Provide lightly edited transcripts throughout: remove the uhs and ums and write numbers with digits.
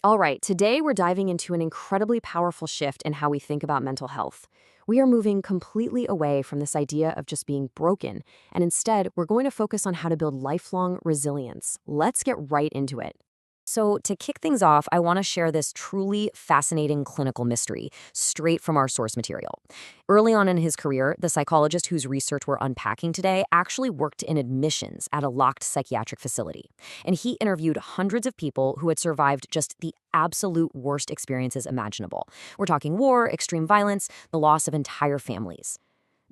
All right, today we're diving into an incredibly powerful shift in how we think about mental health. We are moving completely away from this idea of just being broken, and instead, we're going to focus on how to build lifelong resilience. Let's get right into it. So, to kick things off, I want to share this truly fascinating clinical mystery straight from our source material. Early on in his career, the psychologist whose research we're unpacking today actually worked in admissions at a locked psychiatric facility. And he interviewed hundreds of people who had survived just the absolute worst experiences imaginable. We're talking war, extreme violence, the loss of entire families.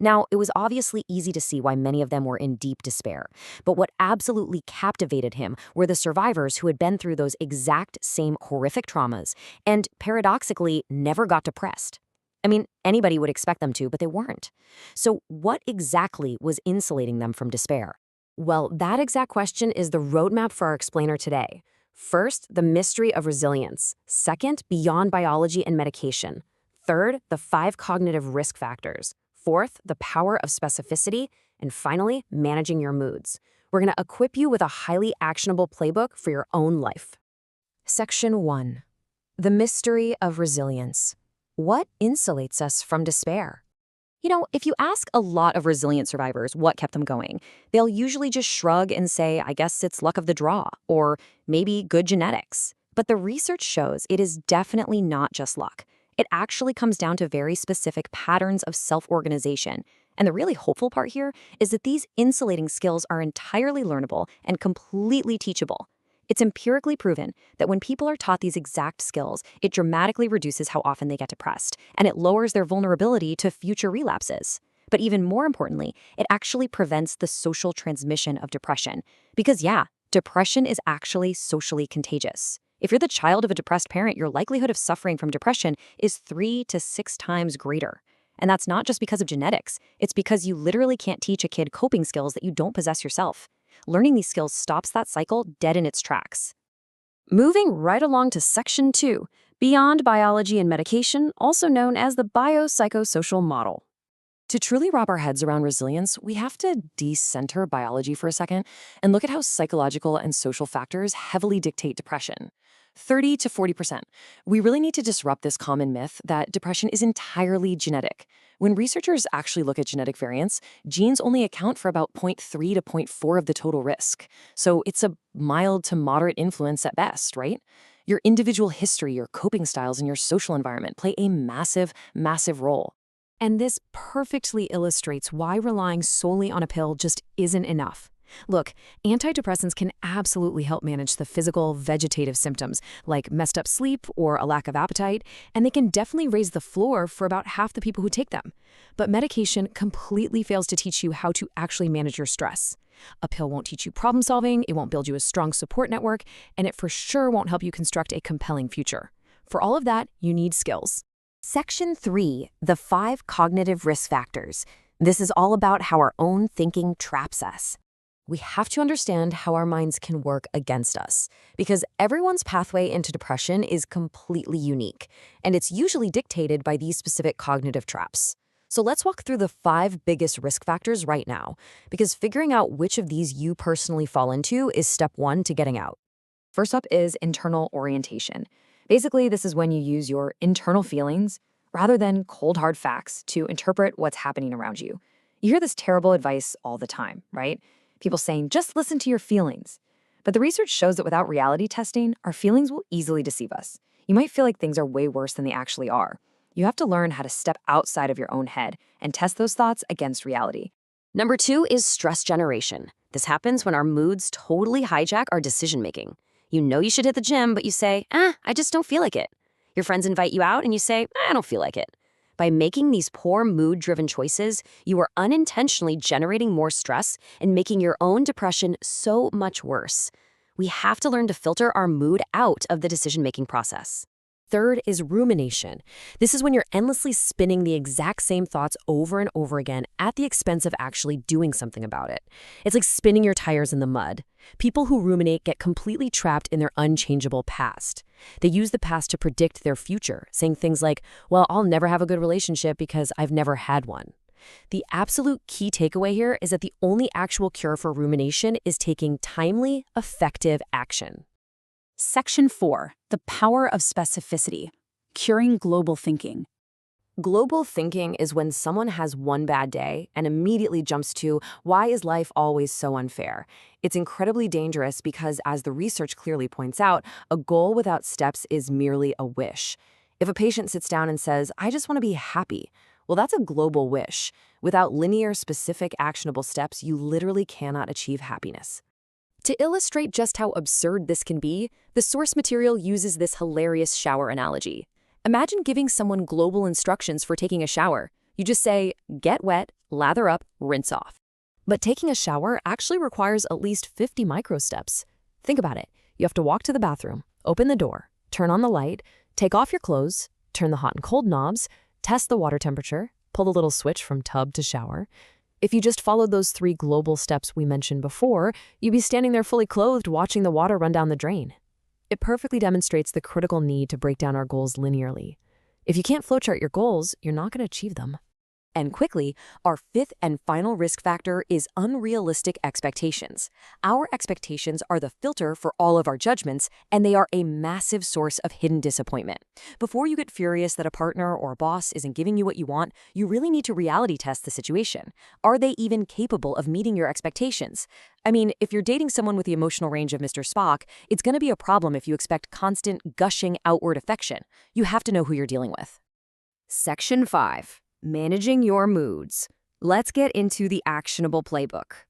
Now, it was obviously easy to see why many of them were in deep despair. But what absolutely captivated him were the survivors who had been through those exact same horrific traumas and, paradoxically, never got depressed. I mean, anybody would expect them to, but they weren't. So what exactly was insulating them from despair? Well, that exact question is the roadmap for our explainer today. First, the mystery of resilience. Second, beyond biology and medication. Third, the 5 cognitive risk factors. Fourth, the power of specificity. And finally, managing your moods. We're going to equip you with a highly actionable playbook for your own life. Section 1. The mystery of resilience. What insulates us from despair? If you ask a lot of resilient survivors what kept them going, they'll usually just shrug and say, I guess it's luck of the draw, or maybe good genetics. But the research shows it is definitely not just luck. It actually comes down to very specific patterns of self-organization. And the really hopeful part here is that these insulating skills are entirely learnable and completely teachable. It's empirically proven that when people are taught these exact skills, it dramatically reduces how often they get depressed, and it lowers their vulnerability to future relapses. But even more importantly, it actually prevents the social transmission of depression. Because depression is actually socially contagious. If you're the child of a depressed parent, your likelihood of suffering from depression is 3 to 6 times greater. And that's not just because of genetics. It's because you literally can't teach a kid coping skills that you don't possess yourself. Learning these skills stops that cycle dead in its tracks. Moving right along to Section 2, beyond biology and medication, also known as the biopsychosocial model. To truly wrap our heads around resilience, we have to decenter biology for a second and look at how psychological and social factors heavily dictate depression. 30 to 40%. We really need to disrupt this common myth that depression is entirely genetic. When researchers actually look at genetic variants, genes only account for about 0.3 to 0.4 of the total risk. So it's a mild to moderate influence at best, right? Your individual history, your coping styles, and your social environment play a massive, massive role. And this perfectly illustrates why relying solely on a pill just isn't enough. Look, antidepressants can absolutely help manage the physical, vegetative symptoms, like messed up sleep or a lack of appetite, and they can definitely raise the floor for about half the people who take them. But medication completely fails to teach you how to actually manage your stress. A pill won't teach you problem solving, it won't build you a strong support network, and it for sure won't help you construct a compelling future. For all of that, you need skills. Section 3, the 5 cognitive risk factors. This is all about how our own thinking traps us. We have to understand how our minds can work against us, because everyone's pathway into depression is completely unique, and it's usually dictated by these specific cognitive traps. So let's walk through the 5 biggest risk factors right now, because figuring out which of these you personally fall into is step 1 to getting out. First up is internal orientation. Basically, this is when you use your internal feelings rather than cold hard facts to interpret what's happening around you. You hear this terrible advice all the time, right? People saying, just listen to your feelings. But the research shows that without reality testing, our feelings will easily deceive us. You might feel like things are way worse than they actually are. You have to learn how to step outside of your own head and test those thoughts against reality. Number 2 is stress generation. This happens when our moods totally hijack our decision-making. You know you should hit the gym, but you say, I just don't feel like it. Your friends invite you out and you say, I don't feel like it. By making these poor mood-driven choices, you are unintentionally generating more stress and making your own depression so much worse. We have to learn to filter our mood out of the decision-making process. Third is rumination. This is when you're endlessly spinning the exact same thoughts over and over again at the expense of actually doing something about it. It's like spinning your tires in the mud. People who ruminate get completely trapped in their unchangeable past. They use the past to predict their future, saying things like, well, I'll never have a good relationship because I've never had one. The absolute key takeaway here is that the only actual cure for rumination is taking timely, effective action. Section 4, the power of specificity, curing global thinking. Global thinking is when someone has one bad day and immediately jumps to, why is life always so unfair? It's incredibly dangerous because, as the research clearly points out, a goal without steps is merely a wish. If a patient sits down and says, I just want to be happy, well, that's a global wish. Without linear, specific, actionable steps, you literally cannot achieve happiness. To illustrate just how absurd this can be, the source material uses this hilarious shower analogy. Imagine giving someone global instructions for taking a shower. You just say, get wet, lather up, rinse off. But taking a shower actually requires at least 50 microsteps. Think about it. You have to walk to the bathroom, open the door, turn on the light, take off your clothes, turn the hot and cold knobs, test the water temperature, pull the little switch from tub to shower. If you just followed those 3 global steps we mentioned before, you'd be standing there fully clothed watching the water run down the drain. It perfectly demonstrates the critical need to break down our goals linearly. If you can't flowchart your goals, you're not going to achieve them. And quickly, our 5th and final risk factor is unrealistic expectations. Our expectations are the filter for all of our judgments, and they are a massive source of hidden disappointment. Before you get furious that a partner or a boss isn't giving you what you want, you really need to reality test the situation. Are they even capable of meeting your expectations? I mean, if you're dating someone with the emotional range of Mr. Spock, it's going to be a problem if you expect constant, gushing outward affection. You have to know who you're dealing with. Section 5. Managing your moods. Let's get into the actionable playbook.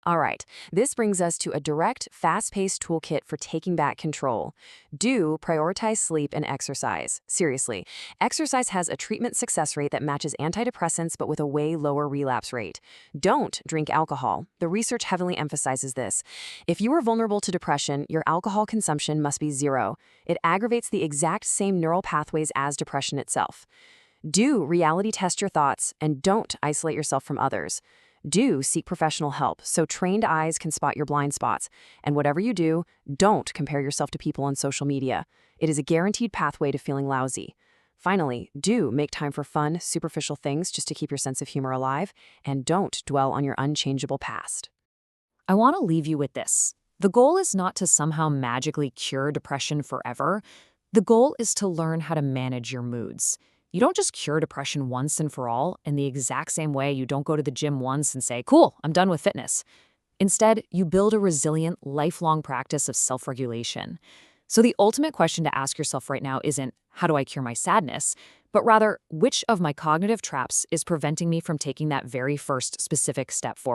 All right, this brings us to a direct, fast-paced toolkit for taking back control. Do prioritize sleep and exercise. Seriously, exercise has a treatment success rate that matches antidepressants but with a way lower relapse rate. Don't drink alcohol. The research heavily emphasizes this. If you are vulnerable to depression, your alcohol consumption must be 0. It aggravates the exact same neural pathways as depression itself. Do reality test your thoughts, and don't isolate yourself from others. Do seek professional help so trained eyes can spot your blind spots. And whatever you do, don't compare yourself to people on social media. It is a guaranteed pathway to feeling lousy. Finally, do make time for fun, superficial things just to keep your sense of humor alive, and don't dwell on your unchangeable past. I want to leave you with this. The goal is not to somehow magically cure depression forever. The goal is to learn how to manage your moods. You don't just cure depression once and for all in the exact same way you don't go to the gym once and say, cool, I'm done with fitness. Instead, you build a resilient, lifelong practice of self-regulation. So the ultimate question to ask yourself right now isn't, how do I cure my sadness? But rather, which of my cognitive traps is preventing me from taking that very first specific step forward?